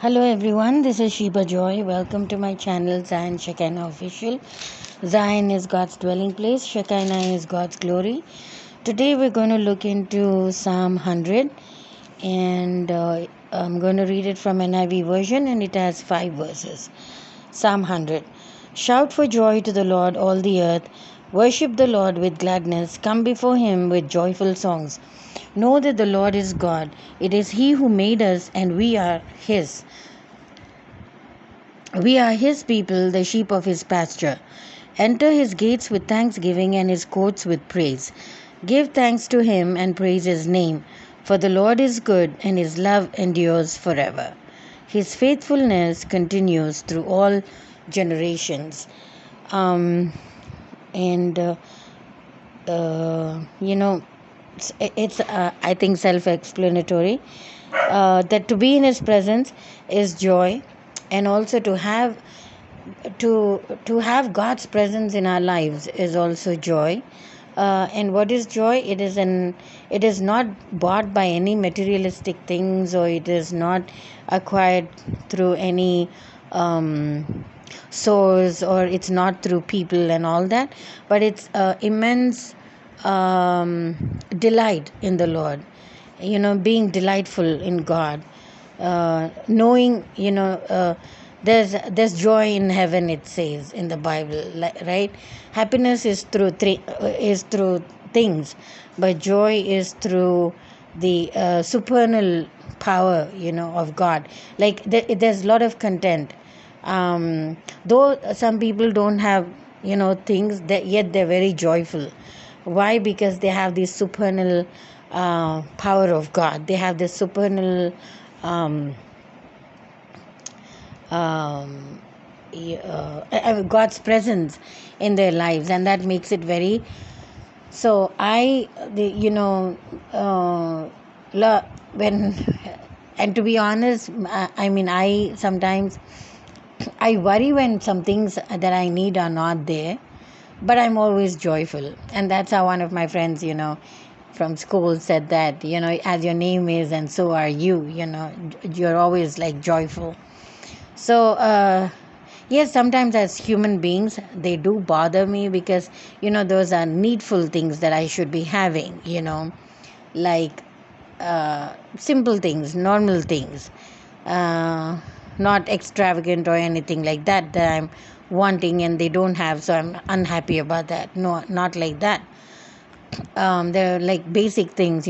Hello everyone, this is Sheba Joy. Welcome to my channel Zion Shekinah Official. Zion is God's dwelling place, Shekinah is God's glory. Today we're going to look into Psalm 100 and I'm going to read it from NIV version and it has 5 verses. Psalm 100. Shout for joy to the Lord, all the earth. Worship the Lord with gladness. Come before him with joyful songs. Know that the Lord is God. It is he who made us and we are his. We are his people, the sheep of his pasture. Enter his gates with thanksgiving and his courts with praise. Give thanks to him and praise his name, for the Lord is good and his love endures forever. His faithfulness continues through all generations. And it's I think self-explanatory that to be in his presence is joy, and also to have God's presence in our lives is also joy. And what is joy? It is not bought by any materialistic things, or it is not acquired through any source, or it's not through people and all that, but it's immense delight in the Lord, being delightful in God, knowing, there's joy in heaven, it says in the Bible, right? Happiness is through things, but joy is through the supernal power, of God. Like there's a lot of content, though some people don't have things, that yet they're very joyful. Why? Because they have this supernal power of God. They have this supernal God's presence in their lives, and that makes it very. So when and to be honest, I sometimes I worry when some things that I need are not there, but I'm always joyful. And that's how one of my friends, from school said that, as your name is and so are you, you're always like joyful. So, yes, sometimes as human beings, they do bother me because, those are needful things that I should be having, like simple things, normal things, not extravagant or anything like that I'm wanting and they don't have, so I'm unhappy about that. No, not like that. They're like basic things,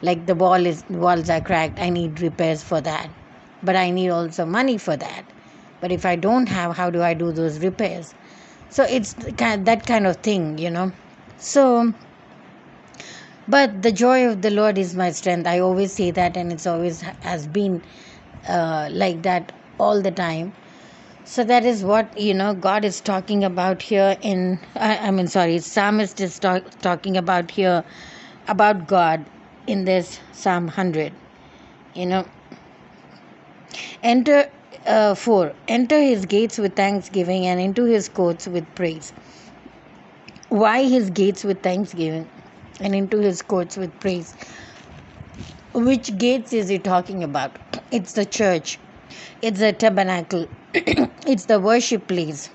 like the walls are cracked, I need repairs for that, but I need also money for that. But if I don't have, how do I do those repairs? So it's that kind of thing. So, but the joy of the Lord is my strength. I always say that, and it's always has been like that all the time. So that is what God is talking about here psalmist is talking about here about God in this Psalm 100. Enter 4. Enter his gates with thanksgiving and into his courts with praise. Why his gates with thanksgiving and into his courts with praise? Which gates is he talking about? It's the church. It's the tabernacle. It's the worship place.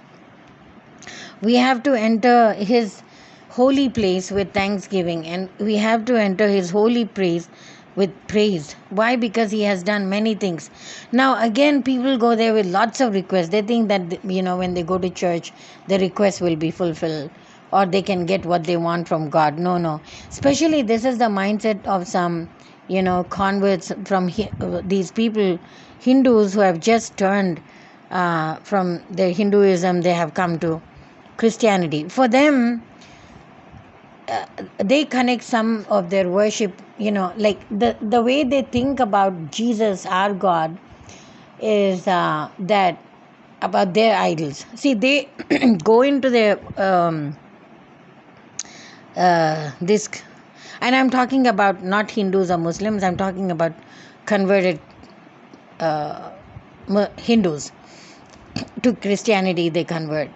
We have to enter his holy place with thanksgiving, and we have to enter his holy place with praise. Why? Because he has done many things. Now again, people go there with lots of requests. They think that when they go to church, the request will be fulfilled, or they can get what they want from God. No. Especially this is the mindset of some converts from these people, Hindus who have just turned from their Hinduism, they have come to Christianity. For them, they connect some of their worship, like the way they think about Jesus, our God, is that about their idols. See, they go into their this, and I'm talking about not Hindus or Muslims, I'm talking about converted Hindus to Christianity. They convert,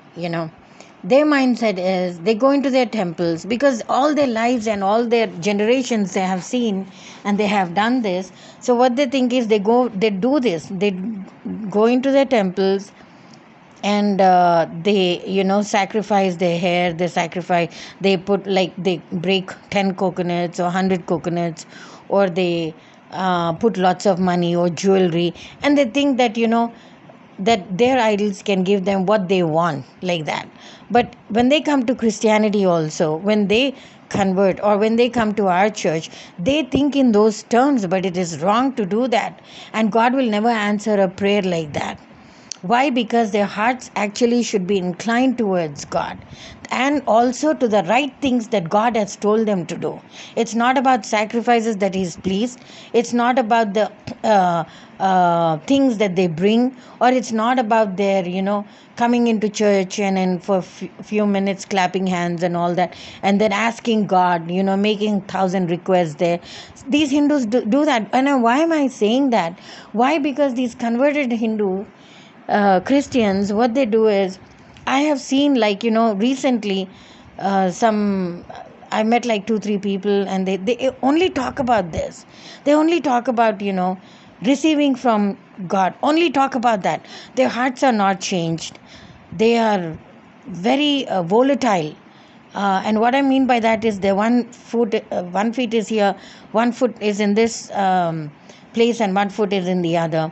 their mindset is they go into their temples because all their lives and all their generations they have seen and they have done this. So what they think is they do this, they go into their temples, and they sacrifice their hair, they put, like, they break 10 coconuts or 100 coconuts, or they put lots of money or jewelry, and they think that that their idols can give them what they want, like that. But when they come to Christianity also, when they convert or when they come to our church, they think in those terms, but it is wrong to do that, and God will never answer a prayer like that. Why? Because their hearts actually should be inclined towards God and also to the right things that God has told them to do. It's not about sacrifices that He's pleased. It's not about the things that they bring, or it's not about their, coming into church and then for few minutes clapping hands and all that, and then asking God, making 1,000 requests there. These Hindus do that. And why am I saying that? Why? Because these converted Hindu Christians, what they do is, I have seen, like, recently, I met like 2-3 people, and they only talk about this. They only talk about, receiving from God, only talk about that. Their hearts are not changed. They are very volatile. And what I mean by that is their one feet is here, one foot is in this place, and one foot is in the other.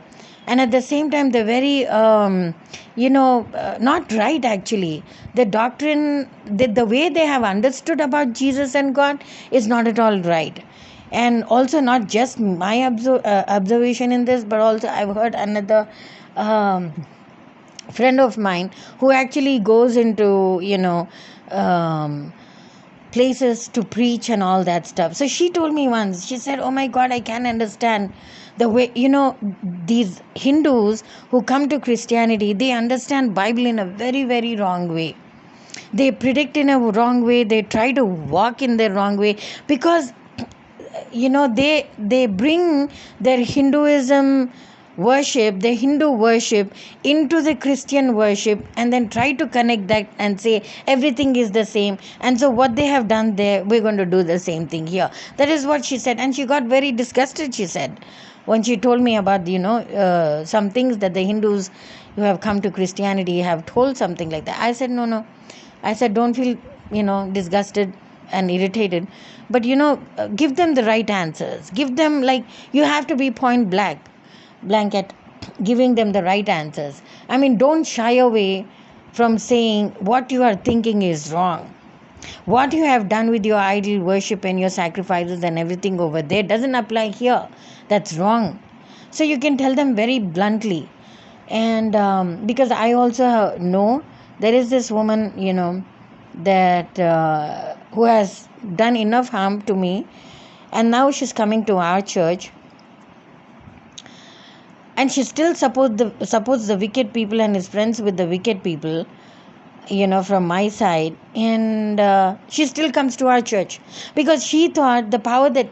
And at the same time, they're very, not right actually. The doctrine, the way they have understood about Jesus and God is not at all right. And also, not just my observation in this, but also I've heard another friend of mine who actually goes into, places to preach and all that stuff. So she told me once, she said, oh my God, I can't understand the way, these Hindus who come to Christianity, they understand Bible in a very, very wrong way. They predict in a wrong way. They try to walk in the wrong way because, they bring their Hinduism worship, the Hindu worship, into the Christian worship, and then try to connect that and say everything is the same. And so what they have done there, we're going to do the same thing here. That is what she said. And she got very disgusted, she said, when she told me about, some things that the Hindus who have come to Christianity have told, something like that. I said, no. I said, don't feel, disgusted and irritated. But, give them the right answers. Give them, like, you have to be point blank at giving them the right answers. I mean, don't shy away from saying what you are thinking is wrong. What you have done with your idol worship and your sacrifices and everything over there doesn't apply here. That's wrong. So you can tell them very bluntly. And because I also know there is this woman, that who has done enough harm to me, and now she's coming to our church, and she still supports the wicked people and is friends with the wicked people, from my side. And she still comes to our church because she thought the power that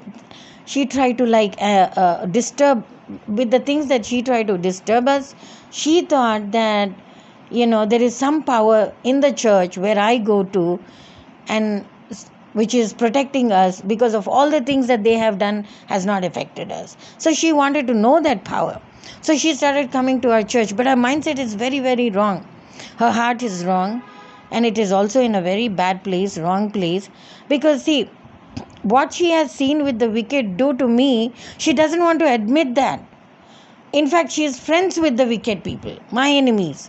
she tried to disturb, with the things that she tried to disturb us, she thought that, there is some power in the church where I go to, and which is protecting us because of all the things that they have done has not affected us. So she wanted to know that power. So she started coming to our church. But her mindset is very, very wrong. Her heart is wrong. And it is also in a very bad place, wrong place. Because see, what she has seen with the wicked do to me, she doesn't want to admit that. In fact, she is friends with the wicked people, my enemies.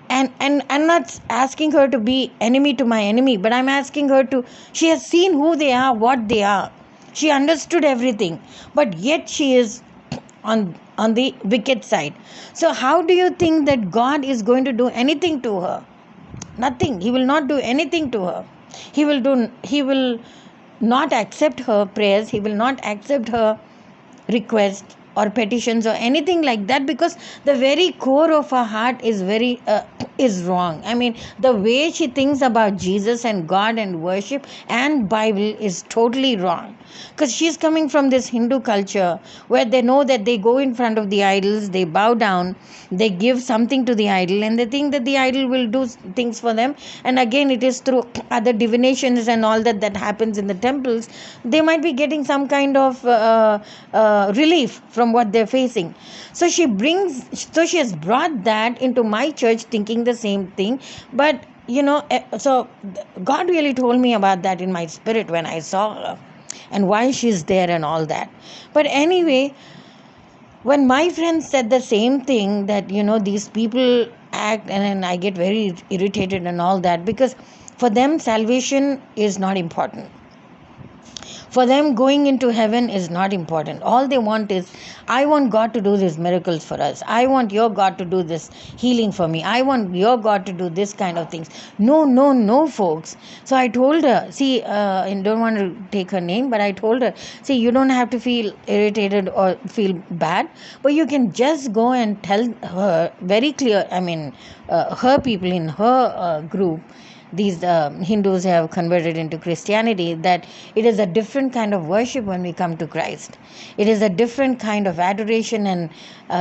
And I'm not asking her to be enemy to my enemy, but I'm asking her to, she has seen who they are, what they are. She understood everything, but yet she is on the wicked side. So how do you think that God is going to do anything to her? Nothing. He will not do anything to her. He will not accept her prayers. He will not accept her requests or petitions or anything like that, because the very core of her heart is very is wrong. I mean, the way she thinks about Jesus and God and worship and Bible is totally wrong. Because she's coming from this Hindu culture where they know that they go in front of the idols, they bow down, they give something to the idol, and they think that the idol will do things for them. And again, it is through other divinations and all that happens in the temples. They might be getting some kind of relief from what they're facing. So she has brought that into my church, thinking the same thing. But so God really told me about that in my spirit when I saw her and why she's there and all that. But anyway, when my friends said the same thing, that these people act, and then I get very irritated and all that, because for them salvation is not important. For them, going into heaven is not important. All they want is, I want God to do these miracles for us. I want your God to do this healing for me. I want your God to do this kind of things. No, no, no, folks. So I told her, see, and don't want to take her name, but I told her, see, you don't have to feel irritated or feel bad, but you can just go and tell her very clear, her people in her group, these Hindus have converted into Christianity, that it is a different kind of worship when we come to Christ. It is a different kind of adoration and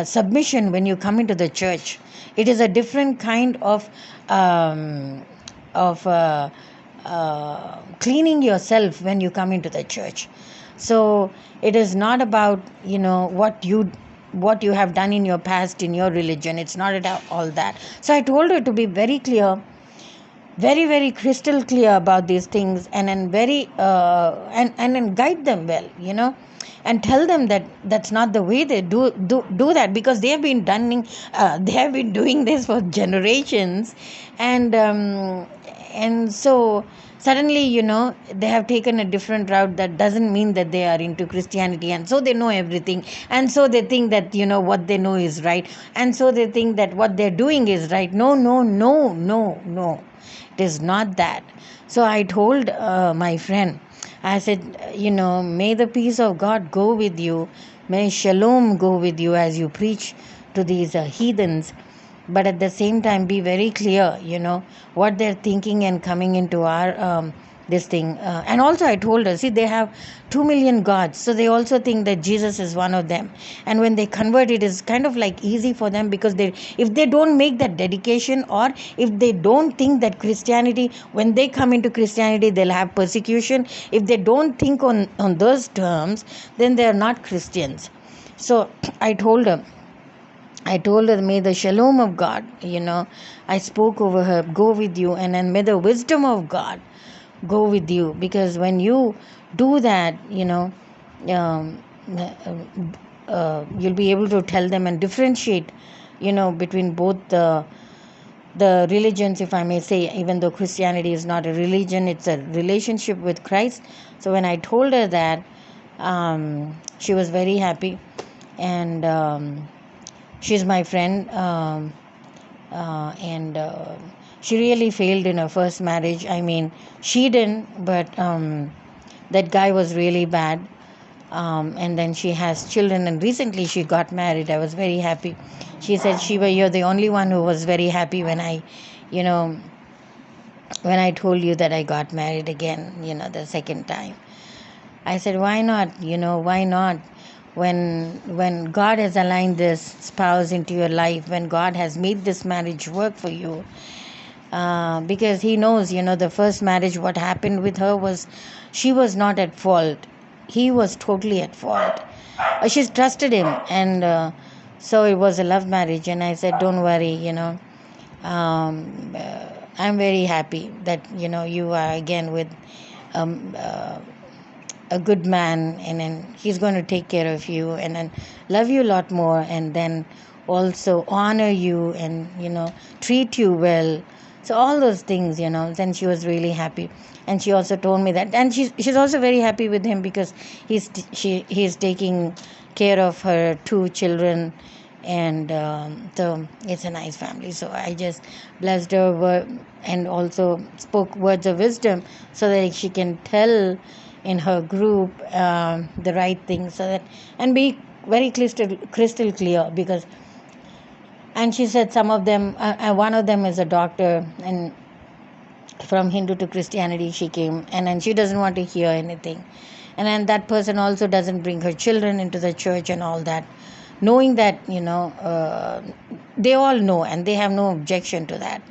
submission when you come into the church. It is a different kind of cleaning yourself when you come into the church. So it is not about what you have done in your past in your religion. It's not at all that. So I told her to be very clear, very, very crystal clear about these things, and then very and then guide them well, and tell them that that's not the way they do that, because they have been doing this for generations, and so suddenly they have taken a different route. That doesn't mean that they are into Christianity, and so they know everything, and so they think that what they know is right, and so they think that what they're doing is right. No, no, no, no, no. It is not that. So I told my friend, I said, may the peace of God go with you. May shalom go with you as you preach to these heathens. But at the same time, be very clear, what they're thinking and coming into our this thing. And also I told her, see, they have 2 million gods. So they also think that Jesus is one of them. And when they convert, it is kind of like easy for them, because if they don't make that dedication, or if they don't think that Christianity, when they come into Christianity, they'll have persecution. If they don't think on those terms, then they are not Christians. So I told her, may the shalom of God, I spoke over her, go with you, and then may the wisdom of God go with you, because when you do that, you'll be able to tell them and differentiate, between both the religions, if I may say, even though Christianity is not a religion, it's a relationship with Christ. So when I told her that, she was very happy, and she's my friend, and she really failed in her first marriage. I mean, she didn't, but that guy was really bad. And then she has children, and recently she got married. I was very happy. She said, Shiva, you're the only one who was very happy when I told you that I got married again, the second time. I said, why not? Why not? When God has aligned this spouse into your life, when God has made this marriage work for you, because he knows, the first marriage, what happened with her was, she was not at fault. He was totally at fault. She's trusted him, and so it was a love marriage. And I said, don't worry, I'm very happy that, you are again with a good man, and then he's going to take care of you, and then love you a lot more, and then also honor you, and treat you well. So all those things, then she was really happy. And she also told me that, and she's also very happy with him, because he's taking care of her 2 children, and so it's a nice family. So I just blessed her and also spoke words of wisdom, so that she can tell in her group the right things, so that, and be very crystal clear, because And she said some of them, one of them is a doctor, and from Hindu to Christianity she came, and then she doesn't want to hear anything. And then that person also doesn't bring her children into the church and all that, knowing that, they all know and they have no objection to that.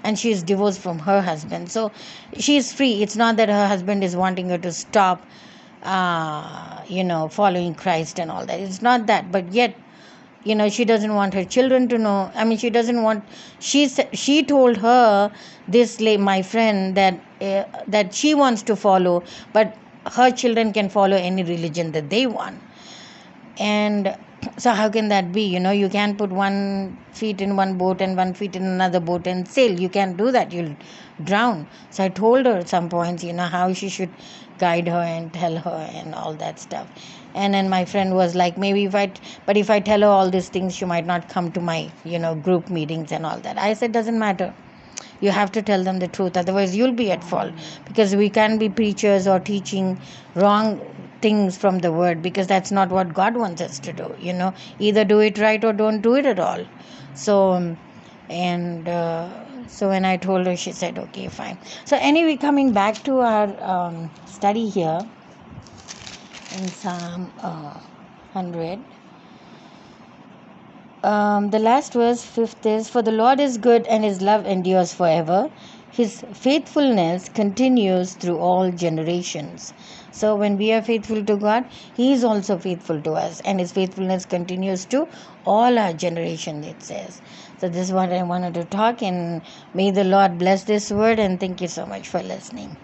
And she is divorced from her husband, so she is free. It's not that her husband is wanting her to stop, following Christ and all that. It's not that, but yet, she doesn't want her children to know. I mean, she doesn't want. She told her, this my friend, that she wants to follow, but her children can follow any religion that they want. And so how can that be? You can't put 1 feet in one boat and 1 feet in another boat and sail. You can't do that. You'll drown. So I told her at some points, how she should guide her and tell her and all that stuff. And then my friend was like, maybe if I tell her all these things, she might not come to my, group meetings and all that. I said, doesn't matter. You have to tell them the truth, otherwise you'll be at fault, because we can't be preachers or teaching wrong things from the word, because that's not what God wants us to do. Either do it right or don't do it at all. So so when I told her, she said okay, fine. So anyway, coming back to our study here in Psalm 100. The last verse, 5th, is, for the Lord is good and his love endures forever. His faithfulness continues through all generations. So when we are faithful to God, he is also faithful to us, and his faithfulness continues to all our generations, it says. So this is what I wanted to talk, and may the Lord bless this word, and thank you so much for listening.